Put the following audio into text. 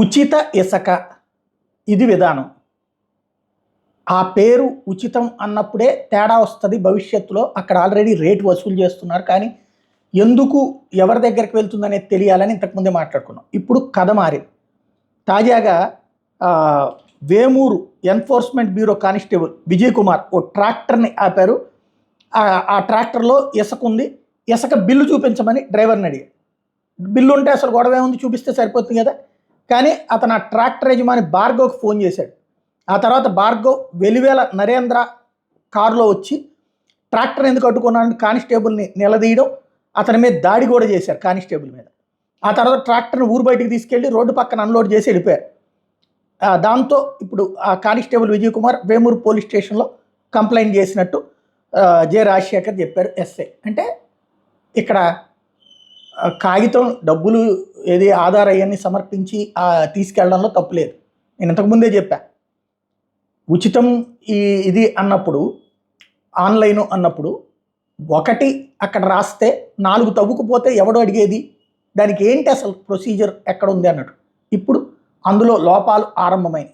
ఉచిత ఇసక ఇది విధానం. ఆ పేరు ఉచితం అన్నప్పుడే తేడా వస్తుంది భవిష్యత్తులో. అక్కడ ఆల్రెడీ రేటు వసూలు చేస్తున్నారు. కానీ ఎందుకు ఎవరి దగ్గరికి వెళ్తుందనేది తెలియాలని ఇంతకుముందే మాట్లాడుకున్నాం. ఇప్పుడు కథ మారింది. తాజాగా Vemuru enforcement bureau constable Vijay Kumar ఓ ట్రాక్టర్ని ఆపారు. ఆ ట్రాక్టర్లో ఇసుక ఉంది. ఇసుక బిల్లు చూపించమని డ్రైవర్ని అడిగారు. బిల్లు ఉంటే అసలు గొడవ ఏముంది, చూపిస్తే సరిపోతుంది కదా. కానీ అతను ఆ ట్రాక్టర్ యజమాని భార్గవ్కి ఫోన్ చేశాడు. ఆ తర్వాత భార్గవ్ వెలివేల నరేంద్ర కారులో వచ్చి ట్రాక్టర్ ఎందుకు అడ్డుకున్నాడని కానిస్టేబుల్ని నిలదీయడం, అతని మీద దాడి కూడా చేశారు కానిస్టేబుల్ మీద. ఆ తర్వాత ట్రాక్టర్ని ఊరు బయటికి తీసుకెళ్లి రోడ్డు పక్కన అన్లోడ్ చేసి వెళ్ళిపోయారు. దాంతో ఇప్పుడు ఆ కానిస్టేబుల్ విజయ్ కుమార్ వేమూరు పోలీస్ స్టేషన్లో కంప్లైంట్ చేసినట్టు జె రాజశేఖర్ చెప్పారు ఎస్ఐ. అంటే ఇక్కడ కాగితం డబ్బులు ఏది ఆధార్ అయ్యని సమర్పించి తీసుకెళ్లడంలో తప్పులేదు. నేను ఇంతకుముందే చెప్పా, ఉచితం ఇది అన్నప్పుడు, ఆన్లైన్ అన్నప్పుడు ఒకటి అక్కడ రాస్తే 4 తవ్వుకుపోతే ఎవడో అడిగేది, దానికి ఏంటి అసలు ప్రొసీజర్ ఎక్కడ ఉంది అన్నట్టు. ఇప్పుడు అందులో లోపాలు ఆరంభమైనాయి.